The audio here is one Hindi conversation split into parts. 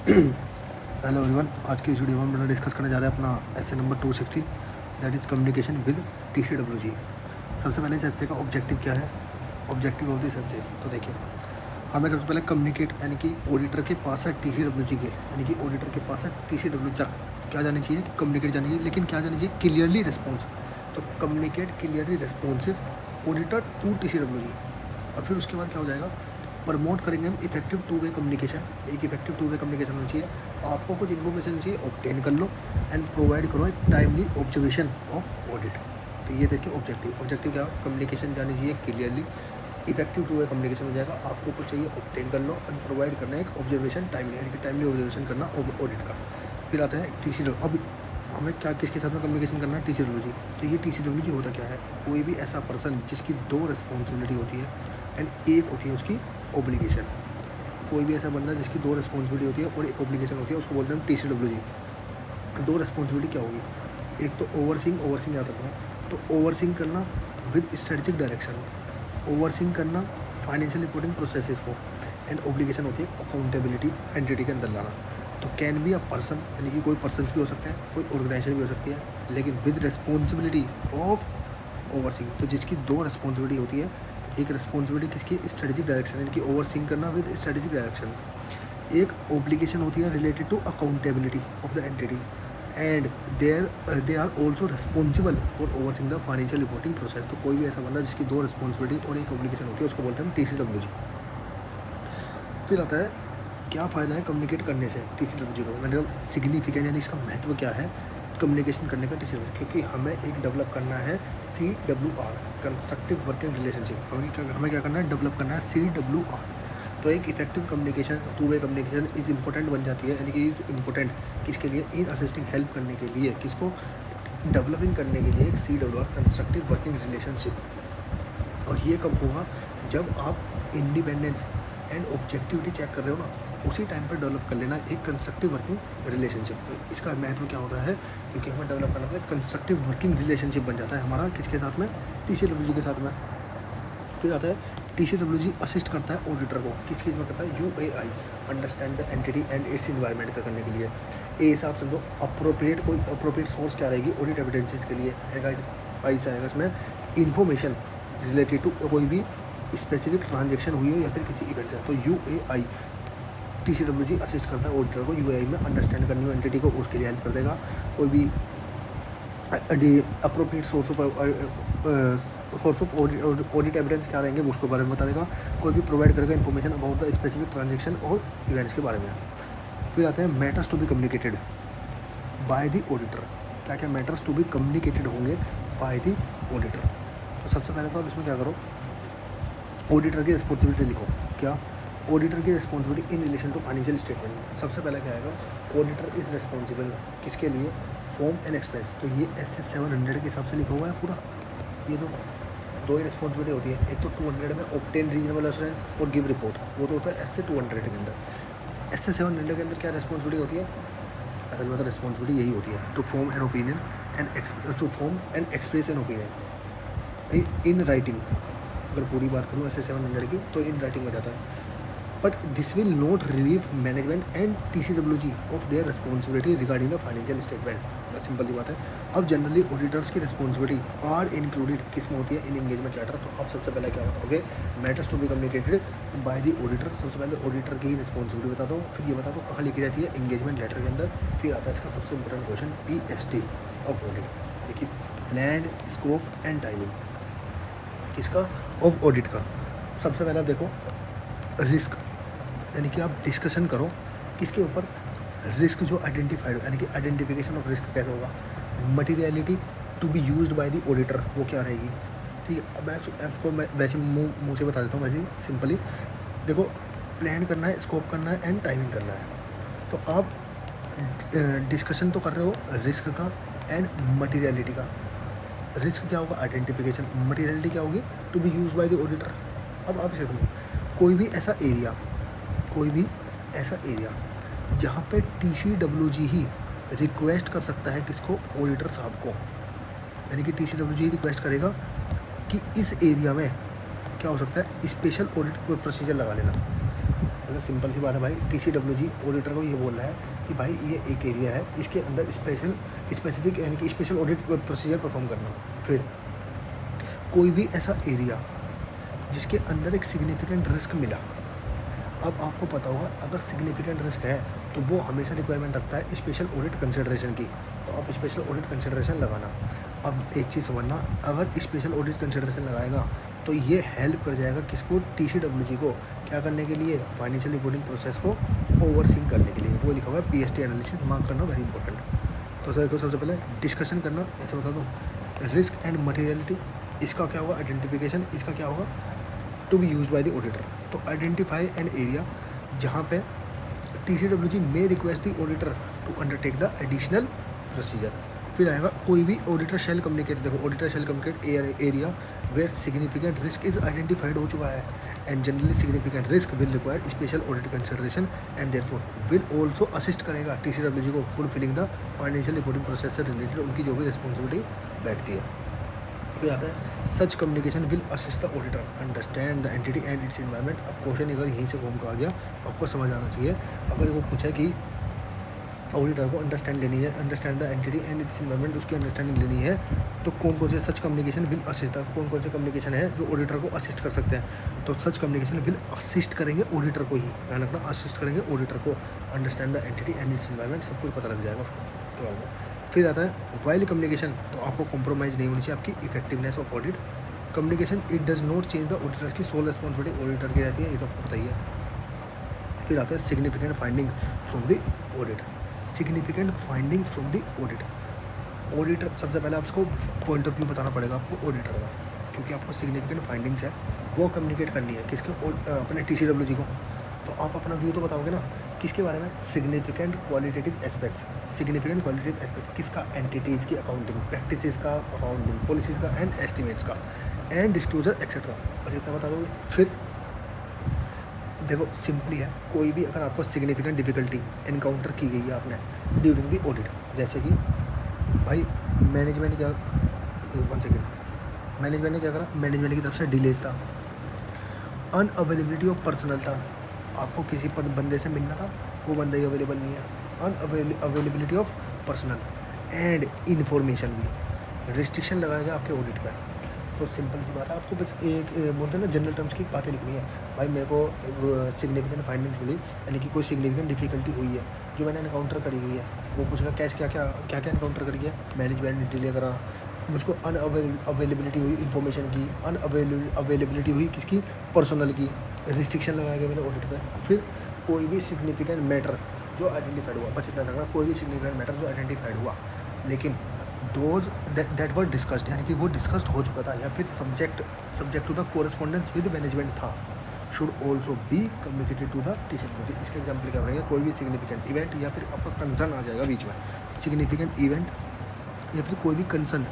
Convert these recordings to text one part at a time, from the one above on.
हेलो एवरीवन, आज की इस वीडियो में हम लोग डिस्कस करने जा रहे हैं अपना SA number 260, that is communication with TCWG। सबसे पहले इस एसे का ऑब्जेक्टिव क्या है? ऑब्जेक्टिव ऑफ दिस एसे, तो देखिए, हमें सबसे पहले कम्युनिकेट यानी कि ऑडिटर के पास है TCWG के, यानी कि ऑडिटर के पास है TCWG क्या जानी चाहिए? कम्युनिकेट जानी चाहिए, लेकिन क्या जानी चाहिए? Clearly response. तो communicate clearly responses auditor to TCWG। और फिर उसके बाद क्या हो जाएगा? प्रमोट करेंगे हम इफेक्टिव टू वे कम्युनिकेशन। एक इफेक्टिव टू वे कम्युनिकेशन होना चाहिए। आपको कुछ इन्फॉर्मेशन चाहिए, ऑब्टेन कर लो एंड प्रोवाइड करो एक टाइमली ऑब्जर्वेशन ऑफ ऑडिट। तो ये देखिए ऑब्जेक्टिव क्या है? कम्युनिकेशन जानी चाहिए clearly, effective two way communication हो जाएगा। आपको कुछ चाहिए, ऑब्टेन कर लो एंड प्रोवाइड करना है एक ऑब्जर्वेशन टाइमली, यानी कि टाइमली ऑब्जर्वेशन करना ऑडिट का। फिर आता है TCW। अब हमें क्या किसके साथ में कम्युनिकेशन करना है? TCWG। तो ये TCWG होता क्या है? कोई भी ऐसा पर्सन जिसकी दो रिस्पॉन्सिबिलिटी होती है एंड एक होती है उसकी ओब्लिगेशन। कोई भी ऐसा बंदा जिसकी दो रिस्पॉन्सिबिलिटी होती है और एक ओब्लिगेशन होती है, उसको बोलते हैं TCWG। दो रिस्पॉन्सिबिलिटी क्या होगी? एक तो ओवरसीइंग याद रखना। तो ओवरसीइंग करना विद स्ट्रेटेजिक डायरेक्शन, ओवरसीइंग करना फाइनेंशियल रिपोर्टिंग प्रोसेसेस को, एंड ओब्लिगेशन होती है अकाउंटेबिलिटी एंटिटी के अंदर लाना। तो कैन बी अ पर्सन, यानी कि कोई पर्सन भी हो सकता है, कोई ऑर्गेनाइजेशन भी हो सकती है, लेकिन विद रिस्पॉन्सिबिलिटी ऑफ ओवरसीइंग। तो जिसकी दो रिस्पॉन्सिबिलिटी होती है, एक रिस्पॉन्सिबिलिटी किसकी? स्ट्रेटेजिक डायरेक्शन, यानी कि ओवरसीइंग करना विद स्ट्रेटेजिक डायरेक्शन। एक ओब्लिगेशन होती है related to accountability of the entity, and they are also responsible for overseeing the financial reporting process. तो कोई भी ऐसा बंदा जिसकी दो रिस्पॉन्सिबिलिटी और एक ओब्लिगेशन होती है, उसको बोलते हैं TCWG। फिर आता है क्या फ़ायदा है कम्युनिकेट करने से TCWG को, मतलब सिग्निफिकेंस, यानी इसका महत्व क्या है कम्युनिकेशन करने का TCWG। क्योंकि हमें एक डेवलप करना है CWR, कंस्ट्रक्टिव वर्किंग रिलेशनशिप। हमें क्या करना है? डेवलप करना है CWR। तो एक effective communication, two way communication is important बन जाती है, यानी कि इज़ इम्पोर्टेंट किसके लिए? इन असिस्टिंग, हेल्प करने के लिए, किसको? डेवलपिंग करने के लिए एक CWR, कंस्ट्रक्टिव वर्किंग रिलेशनशिप। और ये कब होगा? जब आप इंडिपेंडेंस एंड ऑब्जेक्टिविटी चेक कर रहे हो ना, उसी टाइम पर डेवलप कर लेना एक कंस्ट्रक्टिव वर्किंग रिलेशनशिप। तो इसका महत्व क्या होता है? क्योंकि हमें डेवलप करना होता है कंस्ट्रक्टिव वर्किंग रिलेशनशिप बन जाता है हमारा किसके साथ में? TCWG के साथ में। फिर आता है TCWG असिस्ट करता है ऑडिटर को, किस चीज़ में करता है? UAI, understand the entity and it's environment का करने के लिए। ए हिसाब समझो, अप्रोप्रिएट, कोई अप्रोप्रिएट सोर्स क्या रहेगी ऑडिट एविडेंसेस के लिए? ऐसा आएगा इसमें इन्फॉर्मेशन रिलेटेड टू कोई भी स्पेसिफिक ट्रांजेक्शन हुई हो या फिर किसी इवेंट से। तो UAI, TCWG असिस्ट करता है ऑडिटर को UAI में अंडरस्टैंड करनी हो एंटिटी को, उसके लिए हेल्प कर देगा। कोई भी appropriate source of audit evidence क्या रहेंगे उसके बारे में बता देगा। कोई भी प्रोवाइड करेगा information about the specific transaction और इवेंट्स के बारे में। फिर आते हैं matters to be communicated by the auditor. क्या क्या मैटर्स टू बी कम्युनिकेटेड होंगे बाय द ऑडिटर? तो सबसे पहले तो आप इसमें क्या करो, ऑडिटर की रिस्पॉन्सिबिलिटी लिखो। क्या? ऑडिटर की responsibility in relation to financial statement. सबसे पहले क्या आएगा? ऑडिटर इज़ रिस्पॉन्सिबल किसके लिए? Form and expense. तो ये SS 700 के हिसाब से लिखा हुआ है पूरा। ये तो दो ही रिस्पॉन्सिबिलिटी होती है, एक तो 200 में ऑब्टेन रीजनेबल एश्योरेंस और गिव रिपोर्ट, वो तो होता है SS 200 के अंदर। SS 700 के अंदर क्या रिस्पॉन्सिबिलिटी होती है? असल में तो रिस्पॉन्सिबिलिटी यही होती है, to form an opinion and express an opinion in writing. अगर पूरी बात करूँ SS 700 की, तो इन राइटिंग हो जाता है। But this will not relieve management and TCWG of their responsibility regarding the financial statement. Simple सी बात है। अब जनरली ऑडिटर्स की रिस्पॉन्सिबिलिटी आर इंक्लूडेड किस में होती है? In engagement letter. तो अब सबसे पहले क्या बताओगे? Matters to be communicated by the auditor. सबसे पहले ऑडिटर की रिस्पॉन्सिबिलिटी बता दो, फिर ये बता दो कहाँ लिखी रहती है? एंगेजमेंट लेटर के अंदर। फिर आता है इसका सबसे important question, PST of audit. देखिए, प्लान, स्कोप एंड टाइमिंग किसका? ऑफ ऑडिट का। सबसे पहले आप देखो रिस्क, यानी कि आप डिस्कशन करो किसके ऊपर? रिस्क जो आइडेंटिफाइड हो, यानी कि आइडेंटिफिकेशन ऑफ रिस्क कैसे होगा? Materiality to be used by the auditor, वो क्या रहेगी? ठीक है, अब मैं आपको वैसे मुँह से बता देता हूँ, वैसे ही सिंपली देखो, प्लान करना है, स्कोप करना है एंड टाइमिंग करना है। तो आप डिस्कशन तो कर रहे हो रिस्क का एंड मटीरियलिटी का। रिस्क क्या होगा? आइडेंटिफिकेशन। मटीरियलिटी क्या होगी? To be use by the auditor. अब आप इसे कोई भी ऐसा एरिया जहाँ पे TCWG ही रिक्वेस्ट कर सकता है किसको? ऑडिटर साहब को। यानी कि TCWG ही रिक्वेस्ट करेगा कि इस एरिया में क्या हो सकता है? स्पेशल ऑडिट प्रोसीजर लगा लेना। अगर सिंपल सी बात है भाई, TCWG ऑडिटर को ये बोल रहा है कि भाई ये एक एरिया है, इसके अंदर स्पेसिफिक यानी कि स्पेशल ऑडिट प्रोसीजर परफॉर्म करना। फिर कोई भी ऐसा एरिया जिसके अंदर एक सिग्निफिकेंट रिस्क मिला, अब आपको पता होगा अगर सिग्निफिकेंट रिस्क है तो वो हमेशा रिक्वायरमेंट रखता है स्पेशल ऑडिट कंसिडरेशन की, तो आप स्पेशल ऑडिट कंसिडरेशन लगाना। अब एक चीज़ समझना, अगर स्पेशल ऑडिट कंसिडरेशन लगाएगा तो ये हेल्प कर जाएगा किसको, TCWG को, क्या करने के लिए, फाइनेंशियल रिपोर्टिंग प्रोसेस को ओवरसीइंग करने के लिए। वो लिखा हुआ है PST एनालिसिस, मार्क करना वेरी इंपॉर्टेंट। तो सर को सबसे पहले डिस्कशन करना, ऐसे बता दूँ, रिस्क एंड मटीरियलिटी, इसका क्या होगा, आइडेंटिफिकेशन, इसका क्या होगा, to be use by the auditor. तो आइडेंटिफाई एन एरिया जहाँ पे TCWG may request the auditor to undertake the additional procedure. फिर आएगा कोई भी ऑडिटर शेल कम्युनिकेट, देखो auditor shall communicate area where significant risk is identified हो चुका है and generally significant risk will require special audit consideration and therefore will also assist करेगा TCWG को fulfilling the financial reporting process से रिलेटेड उनकी जो भी रिस्पॉन्सिबिलिटी बैठती है। फिर आता है such communication will assist the auditor understand the entity and its environment. अब क्वेश्चन अगर यहीं से घूम के आ गया आपको समझ आना चाहिए। अगर वो पूछा कि ऑडिटर को अंडरस्टैंड लेनी है, understand the entity and its environment, उसकी अंडरस्टैंडिंग लेनी है, तो कौन कौन से सच कम्युनिकेशन विल असिस्ट, कौन कौन से कम्युनिकेशन है जो ऑडिटर को असिस्ट कर सकते हैं। तो सच कम्युनिकेशन विल असिस्ट करेंगे ऑडिटर को ही, ध्यान रखना, असिस्ट करेंगे ऑडिटर को, understand the entity and its environment, सब कुछ पता लग जाएगा इसके बारे में। फिर आता है वाइल कम्युनिकेशन, तो आपको कॉम्प्रोमाइज़ नहीं होनी चाहिए आपकी effectiveness of audit. Communication it does not change the auditor की सोल रिस्पॉन्सिबिलिटी ऑडिटर की रहती है, ये तो आपको पता ही है। फिर आता है significant finding from the audit, significant findings from the audit. Auditor सबसे पहले आपको पॉइंट ऑफ व्यू बताना पड़ेगा आपको ऑडिटर का, क्योंकि आपको सिग्निफिकेंट फाइंडिंग्स है वो कम्युनिकेट करनी है किसके, अपने TCWG को। तो आप अपना व्यू तो बताओगे ना किसके बारे में, significant qualitative aspects, significant qualitative aspects किसका, एंटिटीज़ की अकाउंटिंग प्रैक्टिसेस का, अकाउंटिंग पॉलिसीज़ का एंड एस्टिमेट्स का एंड डिस्क्लोजर एक्सेट्रा, बस इतना बता दोगे। फिर देखो सिंपली है, कोई भी अगर आपको सिग्निफिकेंट डिफिकल्टी इनकाउंटर की गई है आपने ड्यूरिंग दी ऑडिट, जैसे कि भाई मैनेजमेंट क्या, 1 सेकेंड, मैनेजमेंट ने क्या करा, मैनेजमेंट की तरफ से डिलेज था, अनअवेलेबिलिटी ऑफ पर्सनल था, आपको किसी पर बंदे से मिलना था वो बंदा ही अवेलेबल नहीं है, unavailability of personal and information भी, रिस्ट्रिक्शन लगाया गया आपके ऑडिट पर। तो सिंपल सी बात है, आपको बस एक बोलते हैं ना जनरल टर्म्स की बातें लिखनी है। भाई मेरे को सिग्निफिकेंट फाइंडिंग्स मिली, यानी कि कोई सिग्निफिकेंट डिफिकल्टी हुई है जो मैंने इनकाउंटर करी हुई है, वो पूछेगा कैसे क्या क्या इनकाउंटर करी है, मैनेजमेंट ने डिले करा, मुझको अवेलेबिलिटी हुई इन्फॉर्मेशन की, अवेलेबिलिटी हुई किसकी, पर्सनल की, रिस्ट्रिक्शन लगाया गया मेरे ऑडिट पे। फिर कोई भी सिग्निफिकेंट मैटर जो आइडेंटिफाइड हुआ, बस इतना रखना, कोई भी सिग्निफिकेंट मैटर जो आइडेंटिफाइड हुआ लेकिन दोज दैट वर डिस्कस्ड, यानी कि वो डिस्कस्ड हो चुका था या फिर subject to the correspondence with management था, should also be communicated to the TCWG। इसके एग्जाम्पल क्या बनेंगे, कोई भी सिग्निफिकेंट इवेंट या फिर आपका कंसर्न आ जाएगा बीच में, सिग्निफिकेंट इवेंट या फिर कोई भी कंसर्न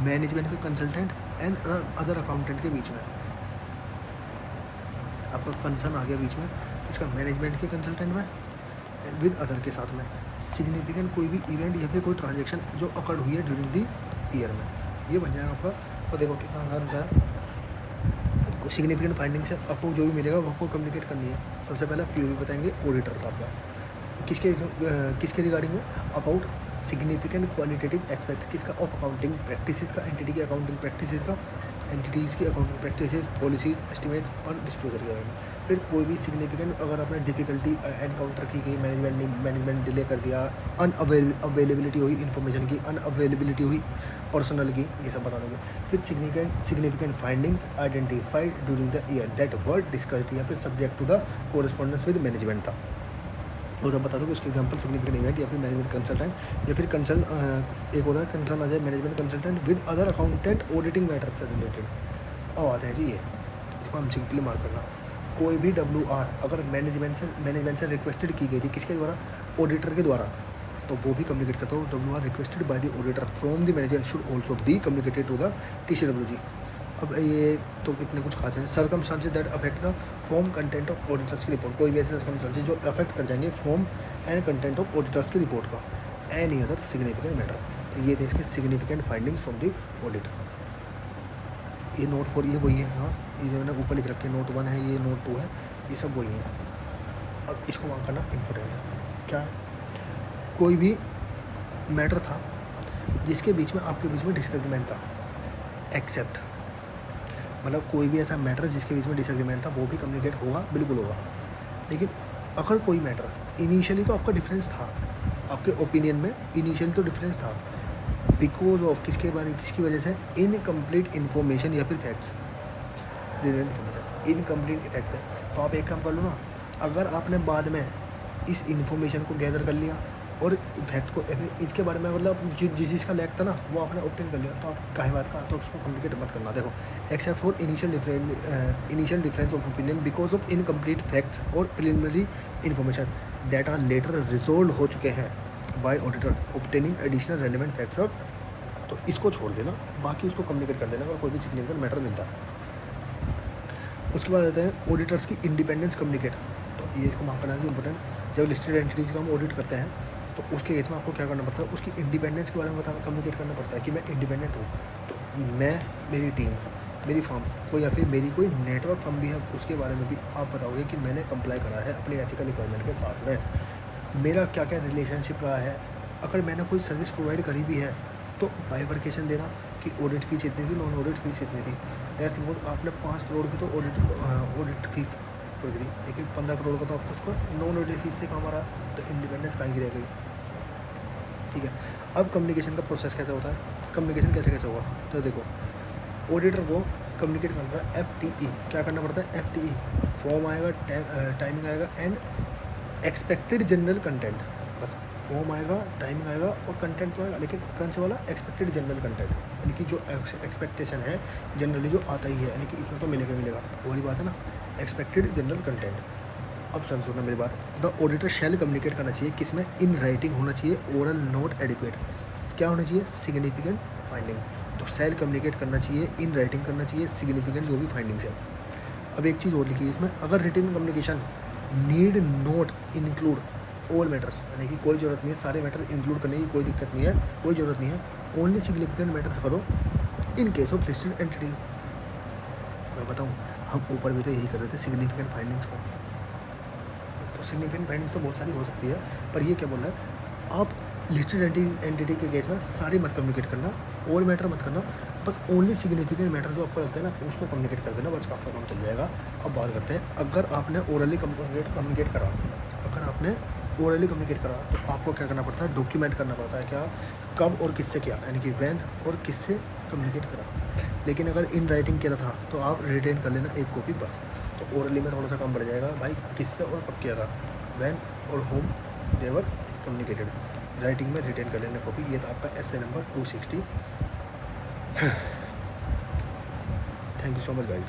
मैनेजमेंट के कंसल्टेंट एंड अदर अकाउंटेंट के बीच में, आपका कंसर्न आ गया बीच में इसका मैनेजमेंट के कंसल्टेंट में विद अदर के साथ में, सिग्निफिकेंट कोई भी इवेंट या फिर कोई ट्रांजेक्शन जो अकर्ड हुई है ड्यूरिंग दी ईयर में, ये बन जाएगा आपका। तो देखो कितना आसान है, सिग्निफिकेंट फाइंडिंग्स है, आपको जो भी मिलेगा वो आपको कम्युनिकेट करनी है। सबसे पहले POV बताएंगे ऑडिटर का आपका, किसके रिगार्डिंग में, अबाउट सिग्निफिकेंट क्वालिटेटिव एस्पेक्ट्स किसका, ऑफ अकाउंटिंग प्रैक्टिसेस का, एंटिटी की अकाउंटिंग प्रैक्टिसेस का, एंटिटीज़ की अकाउंटिंग प्रैक्टिसेस, पॉलिसीज़, एस्टिमेट्स और डिस्क्लोजर के बारे में। फिर कोई भी सिग्निफिकेंट अगर आपने डिफिकल्टी एनकाउंटर की गई, मैनेजमेंट डिले कर दिया, अवेलेबिलिटी हुई इन्फॉर्मेशन की, अनअवेलेबिलिटी हुई पर्सनल की, ये सब बता दोगे। फिर significant findings identified during the year that were discussed या फिर subject to the correspondence with management था, और अब बता दो कि उसके एग्जांपल सिग्निफिकेंट इवेंट या फिर मैनेजमेंट कंसल्टेंट या फिर एक होता है कंसर्न आ जाए management consultant with other accountant auditing matter से रिलेटेड। अब आते हैं जी ये, इसको हम के लिए मार्क करना, कोई भी WR अगर मैनेजमेंट से रिक्वेस्टेड की गई थी किसके द्वारा, ऑडिटर के द्वारा, तो वो भी कम्युनिकेट करता हो। WR requested by the auditor from the management should also be communicated to the TCWG। अब ये तो इतने कुछ खाते हैं, circumstances that affect the form content of auditors की रिपोर्ट, कोई भी ऐसे सर्कमस्टांसेस जो अफेक्ट कर जाएंगे form and content of auditors की रिपोर्ट का, एनी अदर सिग्निफिकेंट मैटर। तो ये थे इसके significant findings from the audit. ये नोट 4 ये वही है, हाँ ये जो मैंने ऊपर लिख रखे हैं, नोट 1 है, ये नोट 2 है, ये सब वही है। अब इसको वहाँ करना इम्पोर्टेंट है। क्या है? कोई भी मैटर था जिसके बीच में आपके बीच में डिसएग्रीमेंट था, एक्सेप्ट, मतलब कोई भी ऐसा मैटर जिसके बीच में डिसएग्रीमेंट था वो भी कम्युनिकेट होगा, बिल्कुल होगा। लेकिन अगर कोई मैटर इनिशियली तो आपका डिफरेंस था, आपके ओपिनियन में इनिशियली तो डिफरेंस था, बिकॉज ऑफ किसकी वजह से, इनकम्प्लीट इन्फॉर्मेशन या फिर फैक्ट्स, इन्फॉर्मेशन इनकम्प्लीट फैक्ट है, तो आप एक काम कर लो ना, अगर आपने बाद में इस इन्फॉर्मेशन को गैदर कर लिया और फैक्ट को इसके बारे में मतलब जिस चीज़ का लैक था ना वो आपने ऑब्टेन कर लिया, तो आप काहे बात का, तो उसको कम्युनिकेट मत करना। देखो, except for initial difference of opinion because of incomplete facts और preliminary information that are later resolve हो चुके हैं by auditor obtaining additional relevant facts, और तो इसको छोड़ देना, बाकी उसको कम्युनिकेट कर देना अगर कोई भी सिग्निफिकेंट मैटर मिलता है। उसके बाद आते हैं ऑडिटर्स की इंडिपेंडेंस कम्युनिकेट, तो ये इसको मार्क करना है इंपॉर्टेंट। जब लिस्टेड एंटिटीज़ का हम ऑडिट करते हैं तो उसके केस में आपको क्या करना पड़ता है, उसकी इंडिपेंडेंस के बारे में बताना, कम्युनिकेट करना पड़ता है कि मैं इंडिपेंडेंट हूँ, तो मैं, मेरी टीम, मेरी फर्म कोई या फिर मेरी कोई नेटवर्क फर्म भी है, उसके बारे में भी आप बताओगे कि मैंने कंप्लाई करा है अपने एथिकल रिक्वायरमेंट के साथ में, मेरा क्या क्या रिलेशनशिप रहा है, अगर मैंने कोई सर्विस प्रोवाइड करी भी है तो बाइफरकेशन देना कि ऑडिट फीस इतनी थी, नॉन ऑडिट फीस इतनी थी। यार सपोज आपने 5 करोड़ की तो ऑडिट फीस पकड़ी, लेकिन 15 करोड़ का तो आपको उसको नॉन ऑडिट फीस से काम आ रहा है, तो इंडिपेंडेंस कहीं की रह गई। ठीक है, अब कम्युनिकेशन का प्रोसेस कैसे होता है, कम्युनिकेशन कैसे होगा, तो देखो, ऑडिटर को कम्युनिकेट करना है FTE, क्या करना पड़ता है, FTE, फॉर्म आएगा, टाइमिंग आएगा एंड एक्सपेक्टेड जनरल कंटेंट, बस फॉर्म आएगा, टाइमिंग आएगा और कंटेंट तो आएगा, लेकिन कौन से वाला, एक्सपेक्टेड जनरल कंटेंट, यानी कि जो एक्सपेक्टेशन है जनरली जो आता ही है, यानी कि इतना तो मिलेगा वही बात है ना, एक्सपेक्टेड जनरल कंटेंट। अब सर सुनना मेरी बात, द ऑडिटर शैल कम्युनिकेट करना चाहिए किसमें, इन राइटिंग होना चाहिए, ओरल नोट एडिक्वेट, क्या होना चाहिए, सिग्निफिकेंट फाइंडिंग, तो शैल कम्युनिकेट करना चाहिए, इन राइटिंग करना चाहिए सिग्निफिकेंट जो भी फाइंडिंग्स है। अब एक चीज़ और लिखी है इसमें, अगर written communication need not include all matters, यानी कि कोई ज़रूरत नहीं है सारे मैटर इंक्लूड करने की, कोई दिक्कत नहीं है, कोई ज़रूरत नहीं है, ओनली सिग्निफिकेंट मैटर्स करो in case of listed entities. मैं बताऊँ, हम ऊपर भी तो यही कर रहे थे सिग्निफिकेंट फाइंडिंग्स को, तो सिग्निफिकेंट फाइंडिंग्स तो बहुत सारी हो सकती है, पर ये क्या बोल रहा है, आप लिस्टेड एंटिटी के केस में सारी मत कम्युनिकेट करना, ऑल मैटर मत करना, बस ओनली सिग्निफिकेंट मैटर जो आपको लगता है ना उसको कम्युनिकेट कर देना, बस आपका काम चल जाएगा। अब बात करते हैं, अगर आपने ओरली कम्युनिकेट करा, अगर आपने ओरली कम्युनिकेट करा तो आपको क्या करना पड़ता है, डॉक्यूमेंट करना पड़ता है, क्या, कब और किससे किया, यानी कि वैन और किससे कम्युनिकेट करा। लेकिन अगर इन राइटिंग किया था तो आप रिटेन कर लेना एक कॉपी बस, तो ओरली में थोड़ा सा काम बढ़ जाएगा, भाई किससे और कब किया था, वैन और होम देवर कम्युनिकेटेड, राइटिंग में रिटेन कर लेना कॉपी। ये था आपका essay number 260। Thank you so much guys.